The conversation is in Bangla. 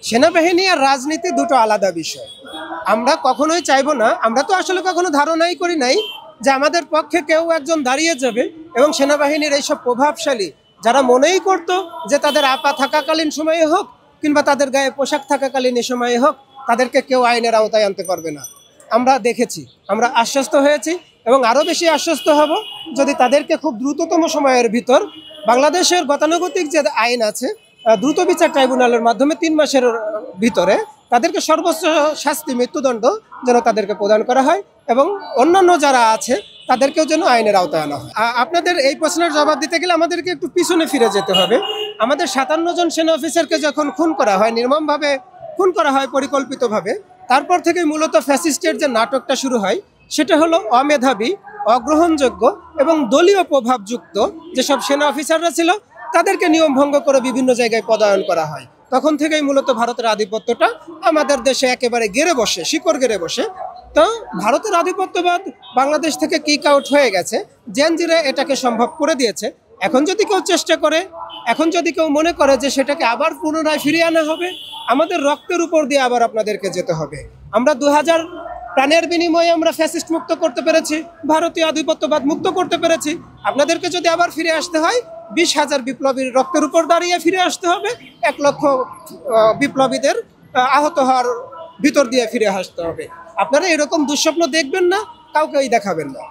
সেনাবাহিনী আর রাজনীতি দুটো আলাদা বিষয়। আমরা কখনোই চাইবো না, আমরা তো আসলে কখনো ধারণাই করি নাই যে আমাদের পক্ষে কেউ একজন দাঁড়িয়ে যাবে এবং সেনাবাহিনীর এইসব প্রভাবশালী যারা মনেই করতো যে তাদের আপা থাকাকালীন সময়ে হোক কিংবা তাদের গায়ে পোশাক থাকাকালীন এ সময়ে হোক তাদেরকে কেউ আইনের আওতায় আনতে পারবে না। আমরা দেখেছি, আমরা আশ্বস্ত হয়েছি এবং আরও বেশি আশ্বস্ত হব যদি তাদেরকে খুব দ্রুততম সময়ের ভিতর বাংলাদেশের গতানুগতিক যে আইন আছে দ্রুত বিচার ট্রাইব্যুনালের মাধ্যমে ৩ মাসের ভিতরে তাদেরকে সর্বোচ্চ শাস্তি মৃত্যুদণ্ড যেন তাদেরকে প্রদান করা হয় এবং অন্যান্য যারা আছে তাদেরকেও যেন আইনের আওতায় আনা হয়। আপনাদের এই প্রশ্নের জবাব দিতে গেলে আমাদেরকে একটু পিছনে ফিরে যেতে হবে। আমাদের ৫৭ জন সেনা অফিসারকে যখন খুন করা হয়, নির্মমভাবে খুন করা হয় পরিকল্পিতভাবে, তারপর থেকে মূলত ফ্যাসিস্টের যে নাটকটা শুরু হয় সেটা হলো অমেধাবী, অগ্রহণযোগ্য এবং দলীয় প্রভাবযুক্ত যেসব সেনা অফিসাররা ছিল তাদেরকে নিয়ম ভঙ্গ করে বিভিন্ন জায়গায় পদায়ন করা হয়। তখন থেকেই মূলত ভারতের আধিপত্যটা আমাদের দেশে একেবারে গেড়ে বসে, শিকড় গেড়ে বসে। তো ভারতের আধিপত্যবাদ বাংলাদেশ থেকে কিক আউট হয়ে গেছে, জেনজিরা এটাকে সম্ভব করে দিয়েছে। এখন যদি কেউ চেষ্টা করে, এখন যদি কেউ মনে করে যে সেটাকে আবার পুনরায় ফিরিয়ে আনা হবে, আমাদের রক্তের উপর দিয়ে আবার আপনাদেরকে যেতে হবে। আমরা ২০০০ প্রাণের বিনিময়ে আমরা ফ্যাসিস্ট মুক্ত করতে পেরেছি, ভারতীয় আধিপত্যবাদ মুক্ত করতে পেরেছি। আপনাদেরকে যদি আবার ফিরে আসতে হয় ২০,০০০ বিপ্লবীর রক্তের উপর দাঁড়িয়ে ফিরে আসতে হবে, ১ লক্ষ বিপ্লবীদের আহত হওয়ার ভিতর দিয়ে ফিরে আসতে হবে। আপনারা এরকম দুঃস্বপ্ন দেখবেন না, কাউকেই দেখাবেন না।